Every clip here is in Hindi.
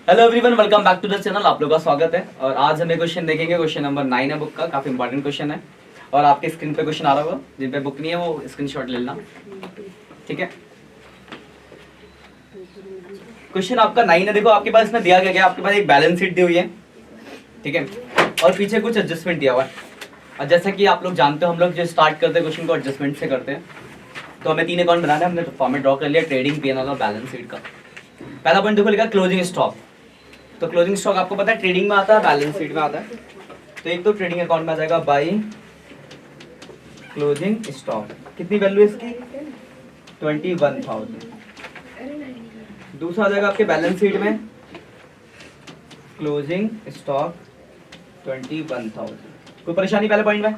Hello everyone, welcome back to the channel. आप लोगों का स्वागत है। और आज हम एक क्वेश्चन देखेंगे। क्वेश्चन नंबर 9 है बुक का, काफी इंपॉर्टेंट क्वेश्चन है। और आपके स्क्रीन पे क्वेश्चन आ रहा होगा, जिन पे बुक नहीं है वो स्क्रीनशॉट ले लेना, ठीक है। क्वेश्चन आपका 9 है। देखो आपके पास इसमें दिया गया, आपके पास एक बैलेंस शीट दी हुई है, ठीक है, और पीछे कुछ एडजस्टमेंट दिया हुआ है। और जैसा कि आप लोग जानते हो, हम लोग जो स्टार्ट करते हैं क्वेश्चन को एडजस्टमेंट से करते हैं। तो हमें 3 अकाउंट बनाना है। हमने फॉर्मेट ड्रॉ कर लिया ट्रेडिंग, पीएनएल और बैलेंस शीट का। पहला पॉइंट देखो, लिखा क्लोजिंग स्टॉक। तो क्लोजिंग स्टॉक आपको पता है ट्रेडिंग में आता है, बैलेंस शीट में आता है। तो एक तो ट्रेडिंग अकाउंट में आ जाएगा बाई क्लोजिंग स्टॉक। कितनी वैल्यू है इसकी? 21,000। दूसरा आ जाएगा आपके बैलेंस शीट में क्लोजिंग स्टॉक 21,000। कोई परेशानी पहले पॉइंट में?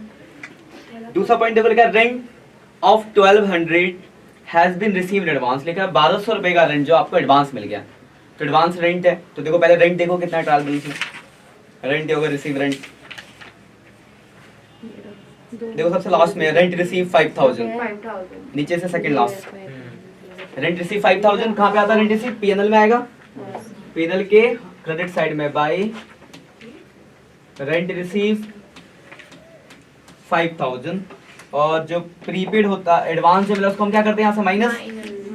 दूसरा पॉइंट देखो, लिखा rent of 1200 has been received advance. लिखा है 1200 रुपए का रेंट जो आपको एडवांस मिल गया। तो एडवांस रेंट है, तो देखो पहले रेंट देखो कितना है ट्रायल बैलेंस में। रेंट होगा रिसीव रेंट। देखो सबसे लास्ट में रेंट रिसीव 5,000, नीचे से सेकंड लास्ट। रेंट रिसीव 5,000 कहाँ पे आता है? रेंट रिसीव पीएनएल में आएगा, पीएनएल के क्रेडिट साइड में बाई रेंट रिसीव 5,000। और जो प्रीपेड होता है एडवांस जो मिला उसको हम क्या करते हैं यहाँ से माइनस।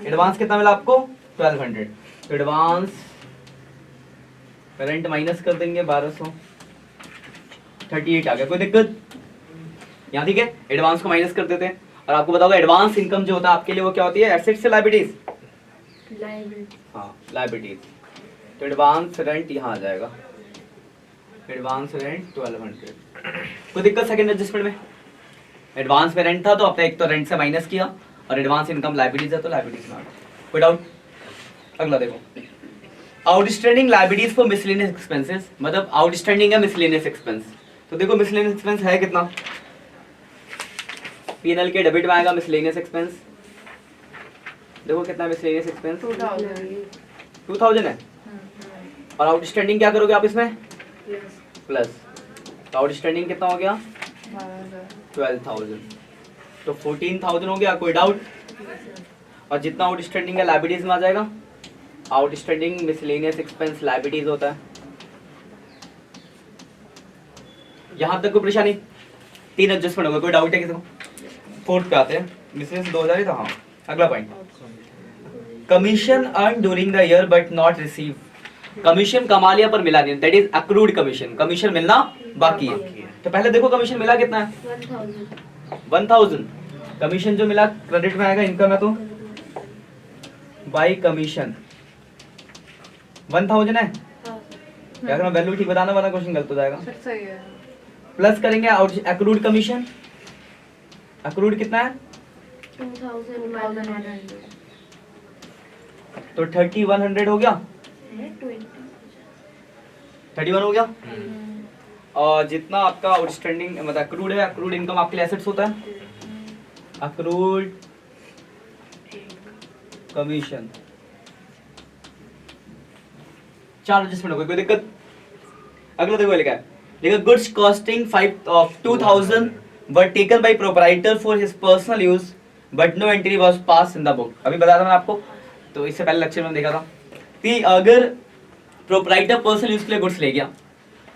एडवांस कितना मिला आपको? 1200। तो एडवांस रेंट माइनस कर देंगे 1238 आ गया। कोई दिक्कत यहाँ? ठीक है, एडवांस को माइनस कर देते हैं। और आपको बताओगे एडवांस इनकम जो होता है आपके लिए वो क्या होती है? एसेट से लायबिलिटीज। हाँ, लायबिलिटीज। तो एडवांस रेंट यहाँ आ जाएगा, एडवांस रेंट 1200। कोई दिक्कत सेकंड एडजस्टमेंट में? एडवांस में रेंट था तो आपने एक तो रेंट से माइनस किया, और एडवांस इनकम लायबिलिटीज है तो लायबिलिटीज में। कोई डाउट? अगला देखो, outstanding liabilities for miscellaneous expenses. मतलब आउटस्टैंडिंग है मिसलेनियस एक्सपेंस। तो देखो मिसलेनियस एक्सपेंस है कितना? पीएनएल के डेबिट में आएगा मिसलेनियस एक्सपेंस। देखो कितना मिसलेनियस एक्सपेंस? 2000 है। और आउटस्टैंडिंग क्या करोगे आप इसमें? प्लस। तो आउटस्टैंडिंग कितना हो गया? 12,000। तो 14,000 हो गया। कोई डाउट? और जितना आउटस्टैंडिंग है लायबिलिटीज में आ जाएगा। आउटस्टैंडिंग मिसलेनियस एक्सपेंस लायबिलिटीज होता है। यहां तक कोई परेशानी? 3 एडजस्टमेंट होगा। कोई डाउट है किसी को? फोर्थ पे आते हैं। मिसलेनियस 2000 ही था। हाँ, अगला point, commission earn during the year but not receive. Commission कमा लिया पर मिला नहीं, that is accrued commission. Commission मिलना बाकी है। तो पहले देखो कमीशन मिला कितना है? 1,000। कमीशन जो मिला क्रेडिट में आएगा, इनकम है तो बाई कमीशन 1000 है। क्या करना? वैल्यू ठीक बताना वरना क्वेश्चन गलत हो जाएगा। सही है। प्लस करेंगे अक्रूड कमीशन। अक्रूड कितना है? 2100। तो 3100 हो गया, 31 हो गया। और जितना आपका आउटस्टैंडिंग मतलब अक्रूड है, अक्रूड इनकम आपके लिए एसेट्स होता है। अक्रूड कमीशन 4 एडजस्टमेंट हो गए। कोई दिक्कत? अगला देखो लिखा है, देखो goods costing 2,000 were taken by proprietor for his personal use but no entry was pass in the book. अभी बताया था मैं आपको, तो इससे पहले लेक्चर में देखा था कि अगर प्रोप्राइटर पर्सनल यूज के लिए गुड्स ले गया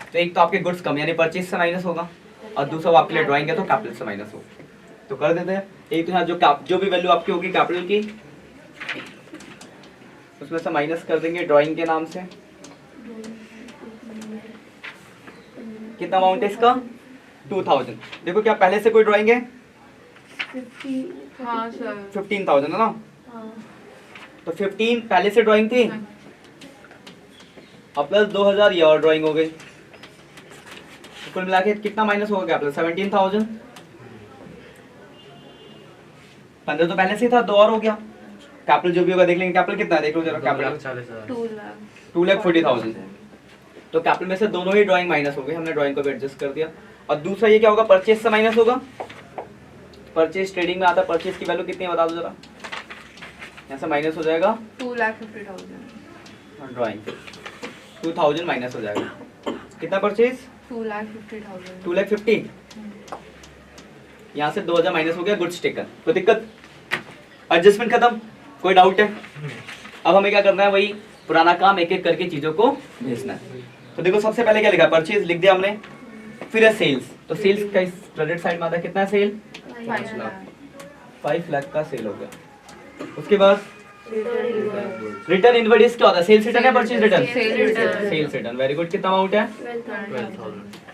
तो एक तो आपके गुड्स कम यानी परचेज से माइनस होगा, और दूसरा वो आपके लिए ड्राइंग है तो कैपिटल से माइनस होगा। तो कर देते हैं। एक तो यहाँ जो भी वैल्यू आपकी होगी कैपिटल की, उसमें से माइनस कर देंगे ड्राइंग के नाम से। कितना अमाउंट है इसका? 2000। देखो क्या पहले से कोई ड्राइंग है? 15,000 है ना। तो 15 पहले से ड्राइंग थी, अब प्लस 2000 ये और ड्राइंग हो गई। तो कुल मिला के कितना माइनस होगा? कैपिटल 17,000। 15 तो पहले से ही था, 2 और हो गया। कैपिटल जो भी होगा देख लेंगे। कैपिटल कितना है देख लो जरा। कैपिटल 2,40,000। तो कैपिटल में से दोनों ही ड्राइंग माइनस हो गई। हमने ड्राइंग को भी एडजस्ट कर दिया। और दूसरा ये क्या होगा? परचेज से माइनस होगा। परचेज ट्रेडिंग में आता है। परचेज की वैल्यू कितनी है बता दो जरा। यहाँ से माइनस हो जाएगा 2,50,000। ड्राइंग 2000 माइनस हो जाएगा। कितना परचेज? 2,50,000। 2,50,000। यहाँ से 2000 माइनस हो गया, गुड्स टेकन। कोई दिक्कत? एडजस्टमेंट खत्म। कोई डाउट है? अब हमें क्या करना है? वही पुराना काम एक एक करके चीजों को भेजना है। तो देखो सबसे पहले क्या लिखा, परचेज लिख दिया हमने, फिर है सेल्स। तो सेल्स का इस क्रेडिट साइड में आता है, कितना है सेल, 5 लाख का सेल हो गया। उसके बाद रिटर्न इनवर्ड क्या होता है, सेल्स रिटर्न या purchase return, sales return. Very good, कितना अमाउंट है,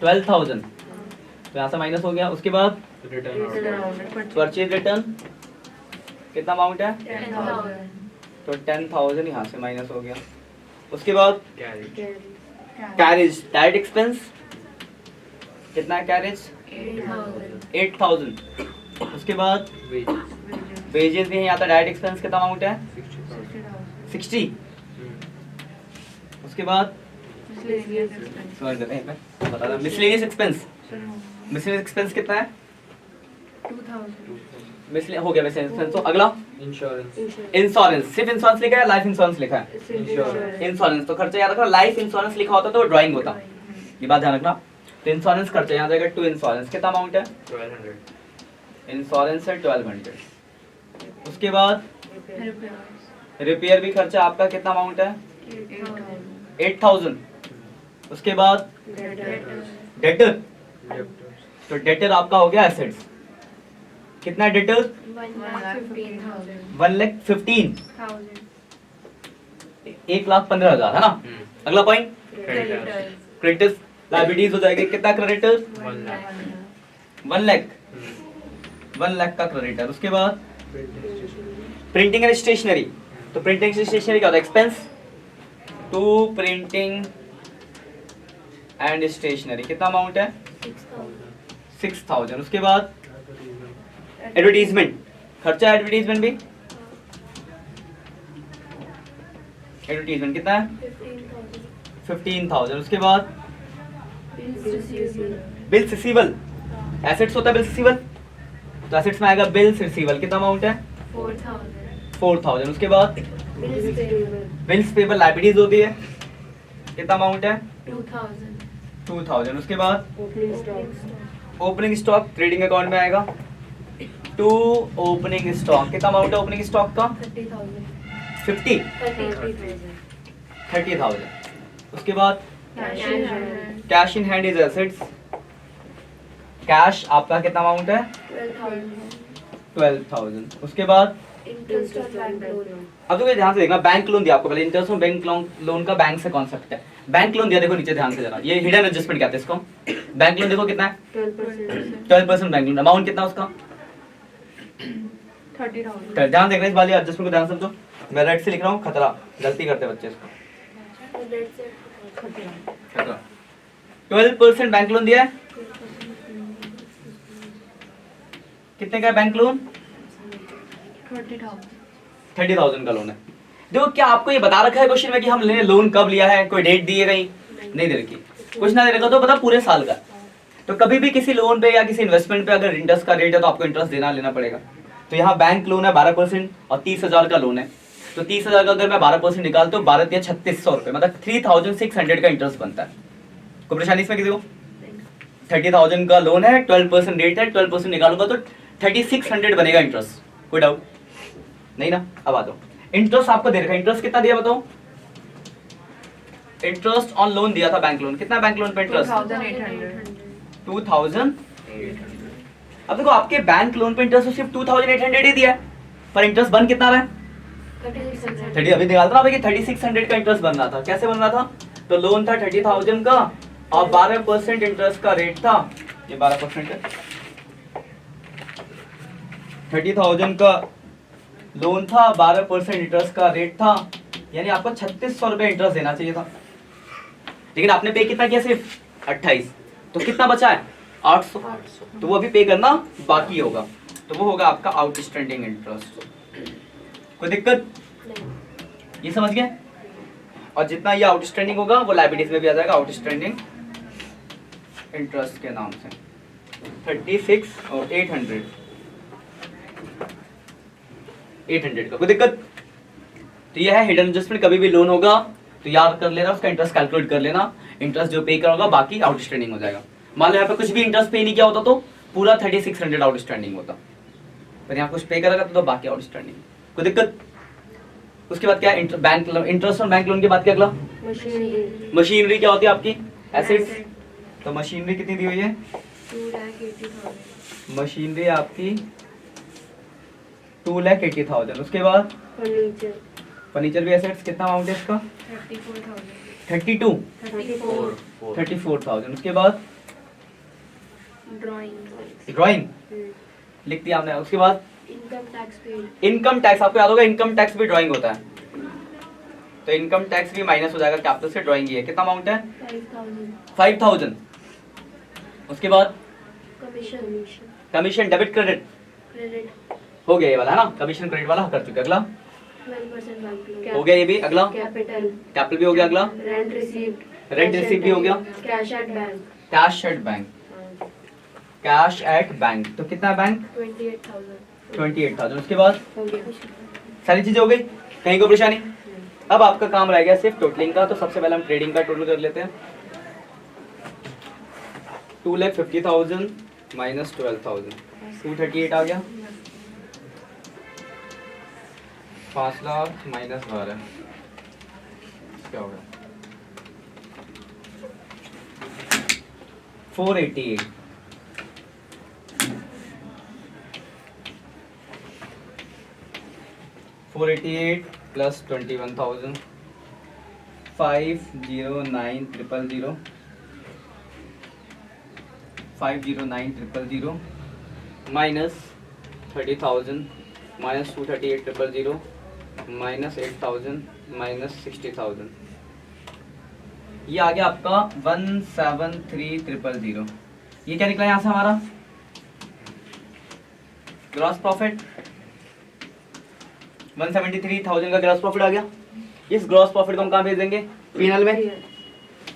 12,000। तो यहाँ से माइनस हो गया। उसके बाद परचेज रिटर्न कितना अमाउंट है, 10,000। तो 10,000 यहाँ से माइनस हो गया। उसके बाद कैरेज डायरेक्ट एक्सपेंस कितना है, कैरेज 8,000। उसके बाद वेजेस भी है, यहाँ था डायरेक्ट एक्सपेंस कितना अमाउंट है, 60। उसके बाद बता दो मिसलेनियस एक्सपेंस, मिसलेनियस एक्सपेंस कितना है, 2,000। मिसले हो गया मिसलेनियस एक्सपेंस। तो अगला इंश्योरेंस, सिर्फ इंश्योरेंस लिखा है, लाइफ इंश्योरेंस लिखा है, इंश्योरेंस। तो खर्चा याद रखना, लाइफ इंश्योरेंस लिखा होता तो ड्राइंग होता, ये बात ध्यान रखना। तो इंश्योरेंस खर्चा यहाँ जाएगा, टू इंश्योरेंस कितना अमाउंट है, 1200, इंश्योरेंस है 1200। उसके बाद रिपेयर भी खर्चा आपका कितना अमाउंट है, 8,000। उसके बाद डेटर, तो डेटर आपका हो गया एसेट्स, कितना है डेटर, 1,15,000, 1,15,000 है ना। अगला पॉइंट क्रेडिटर्स लायबिलिटीज हो जाएगी, कितना क्रेडिटर, 1 लाख का क्रेडिटर। उसके बाद प्रिंटिंग एंड स्टेशनरी, तो प्रिंटिंग एंड स्टेशनरी क्या होता है, expense to printing and stationery कितना अमाउंट है, 6,000। उसके बाद एडवर्टीजमेंट खर्चा, एडवर्टीजमेंट भी, एडवर्टीजमेंट कितना है, 15,000। उसके बाद बिल्स रिसीवल, एसेट्स होता है बिल्स रिसीवल, तो एसेट्स में आएगा बिल्स रिसीवल कितना अमाउंट है, 4,000। उसके बाद बिल्स पेबल लायबिलिटीज होती है, कितना अमाउंट है, 2,000। उसके बाद ओपनिंग स्टॉक ट्रेडिंग अकाउंट में आएगा, टू ओपनिंग स्टॉक कितना अमाउंट है, ओपनिंग स्टॉक का 30,000। उसके बाद cash in hand is assets, cash आपका कितना अमाउंट है, 12,000। उसके बाद अब तो ध्यान से देखना, बैंक लोन दिया आपको पहले, इंटरेस्ट ऑन बैंक लोन का बैंक से कॉन्सेप्ट है। बैंक लोन दिया, देखो नीचे ध्यान से जरा, ये हिडन एडजस्टमेंट कहते हैं इसको। बैंक लोन देखो कितना है, 12% बैंक लोन, अमाउंट कितना उसका, 30,000। ध्यान देखना इस वाले एडजस्टमेंट को, ध्यान समझो। मैं राइट से लिख रहा हूँ, खतरा, गलती करते बच्चे इसको, खतरा। 12% बैंक लोन दिया है, कितने का है बैंक लोन, 30,000 का लोन है। देखो क्या आपको ये बता रखा है क्वेश्चन में कि हमने लोन कब लिया है, कोई डेट दी है कहीं, नहीं दे रखी। कुछ ना दे रखा तो पता पूरे साल का। तो कभी भी किसी लोन पे या किसी इन्वेस्टमेंट पे अगर इंटरेस्ट का रेट है तो आपको इंटरेस्ट लेना पड़ेगा। तो यहाँ बैंक लोन है 12% और 30,000 का लोन है। तो 30,000 का अगर मैं 12% निकालता हूँ, 12 या 3,600 रुपए, मतलब 3,600 का इंटरेस्ट बनता है। कोई परेशानी इसमें किसी को, 30,000 का लोन है, 12% रेट है, 12% निकालूंगा तो 3,600 बनेगा इंटरेस्ट। कोई डाउट नहीं ना। अब आ जाओ, इंटरेस्ट आपको दे रखा है, इंटरेस्ट कितना दिया बताओ, इंटरेस्ट ऑन लोन दिया था बैंक लोन, कितना बैंक लोन पे इंटरेस्ट, 2,800। अब देखो आपके बैंक लोन पे इंटरेस्ट सिर्फ 2,800 ही दिया है, पर इंटरेस्ट बन कितना रहा है, 30। अभी निकाल रहा है 3,600 का इंटरेस्ट बन रहा था। कैसे बन रहा था, तो लोन था 30,000 का और 12% इंटरेस्ट का रेट था, ये 12% है, 30,000 का लोन था, 12% इंटरेस्ट का रेट था, यानी आपको 3,600 रुपए इंटरेस्ट देना चाहिए था। लेकिन आपने पे कितना किया, सिर्फ 28, तो कितना बचा है 800, तो वो अभी पे करना बाकी होगा, तो वो होगा आपका आउटस्टैंडिंग इंटरेस्ट। कोई दिक्कत, ये समझ गए। और जितना ये आउटस्टैंडिंग होगा वो लायबिलिटीज में भी आ जाएगा, आउटस्टैंडिंग इंटरेस्ट के नाम से। 36 और 800 का, कोई दिक्कत। तो ये है हिडन एडजस्टमेंट। कभी भी लोन होगा तो याद कर लेना, उसका इंटरेस्ट कैलकुलेट कर लेना, इंटरेस्ट जो पे करोगा बाकी आउटस्टैंडिंग हो जाएगा। मान लो यहाँ पे कुछ भी इंटरेस्ट पे नहीं किया होता तो पूरा 3,600 आउटस्टैंडिंग होता, पर यहाँ कुछ पे करेगा तो बाकी आउटस्टैंडिंग। कोई दिक्कत, उसके बाद क्या है, bank interest on bank loan के बाद क्या अगला, मशीनरी मशीनरी क्या होती है आपकी, एसेट्स। तो मशीनरी कितनी दी हुई है, 2,80,000 मशीनरी आपकी 2,80,000। उसके बाद फर्नीचर फर्नीचर भी एसेट्स, कितना अमाउंट है इसका, 34,000 34,000। उसके बाद ड्राइंग ड्राइंग लिख दिया हमने। उसके बाद income tax paid income tax, आपको याद होगा इनकम टैक्स भी ड्राइंग होता है, तो इनकम टैक्स भी माइनस हो जाएगा कैपिटल से, ड्राइंग ही है। कितना अमाउंट है, 5,000। उसके बाद commission commission debit credit credit हो गया, ये वाला है ना, कमीशन क्रेडिट वाला कर चुके। अगला 12% बैंक लोन हो गया ये भी। अगला कैपिटल कैपिटल भी हो गया। अगला रेंट रिसीव्ड रेंट रिसीव भी हो गया। Cash at bank cash at bank, cash at bank तो कितना बैंक, 28,000 28,000। उसके बाद हो गया सारी चीजें हो गई, कहीं कोई परेशानी। अब आपका काम रह गया सिर्फ टोटलिंग का। तो सबसे पहले हम ट्रेडिंग का टोटल कर लेते हैं। 2,50,000 माइनस 12,000, 238 आ गया। 5 लाख माइनस 12 क्या होगा, 488। Plus 21,000, 509,000 minus 30,000 minus 238,000 minus 8,000 minus 60,000, ये आ गया आपका 173,000। ये क्या निकला यहाँ से हमारा ग्रॉस प्रॉफिट, 173,000 का ग्रॉस प्रॉफिट आ गया। इस ग्रॉस प्रॉफिट को हम कहाँ भेज देंगे, पीएनएल में,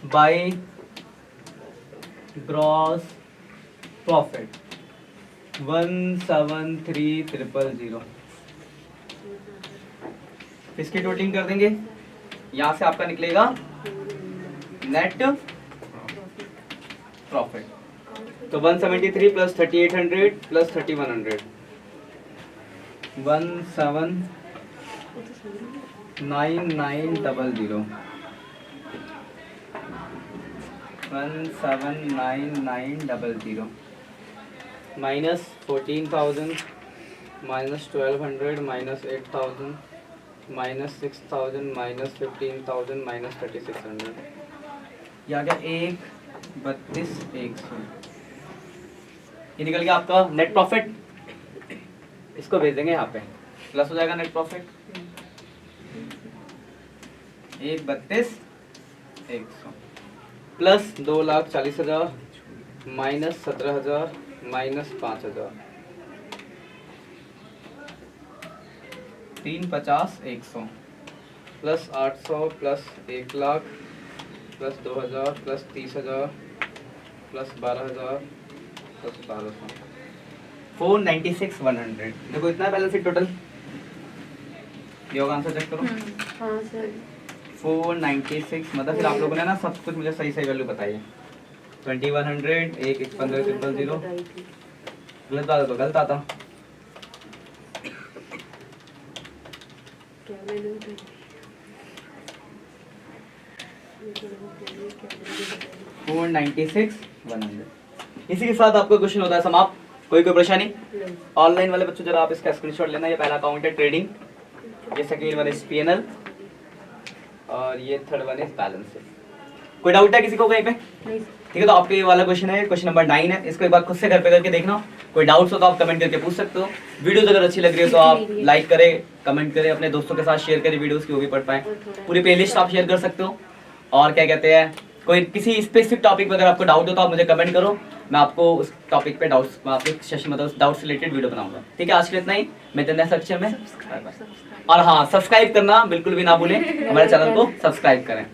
बाय ग्रॉस प्रॉफिट 173,000। इसकी टोटलिंग कर देंगे, यहां से आपका निकलेगा नेट प्रॉफिट। तो 173 plus 3,800 plus 3,100, 179,900, 179,900 minus 14,000 minus 1,200 minus 8,000 minus 6,000 minus 15,000 minus 3,600, ये आ गया 1,32,100। ये निकल गया आपका नेट प्रॉफिट। इसको भेज देंगे यहाँ पे, प्लस हो जाएगा net profit 1,32,100 plus 2,40,000 minus 17,000 minus 5,000, 3,50,100 plus 800 plus 1,00,000 plus 2,000 plus 30,000 plus 12,000 plus 1,200, 496,100। देखो इतना बैलेंस शीट टोटल, ये होगा आंसर, चेक करो। हाँ सर 496, मतलब फिर आप लोगों ने ना सब कुछ मुझे सही सही वैल्यू बताई है। 2,100 एक 15,000, गलत आता तो गलत आता। क्या वैल्यू है 496,100। इसी के साथ आपका क्वेश्चन होता है समाप्त। कोई परेशानी, ऑनलाइन वाले बच्चों जरा आप इसका स्क्रीनशॉट लेना। ये पहला अकाउंट है ट्रेडिंग, ये सेकंड वन इज पीएनएल और ये third one is balance sheet. कोई डाउट है किसी को कहीं पे? ठीक है, तो आपके ये वाला क्वेश्चन है, क्वेश्चन नंबर 9 है। इसको एक बार खुद से घर पे करके देखना। कोई डाउट्स हो तो आप कमेंट करके पूछ सकते हो। वीडियोस अगर अच्छी लग रही है तो आप लाइक करें, कमेंट करें, अपने दोस्तों के साथ शेयर करें वीडियोस की, वो भी पढ़ पाए। पूरी प्लेलिस्ट आप शेयर कर सकते हो। और क्या कहते हैं, कोई किसी स्पेसिफिक टॉपिक पर अगर आपको डाउट हो तो आप मुझे कमेंट करो, मैं आपको उस टॉपिक पे डाउट्स, मैं आपके सेशन मतलब डाउट्स रिलेटेड वीडियो बनाऊंगा। ठीक है, आज के लिए इतना ही, मिलते हैं नेक्स्ट लेक्चर में। और हाँ, सब्सक्राइब करना बिल्कुल भी ना भूलें, हमारे चैनल को सब्सक्राइब करें।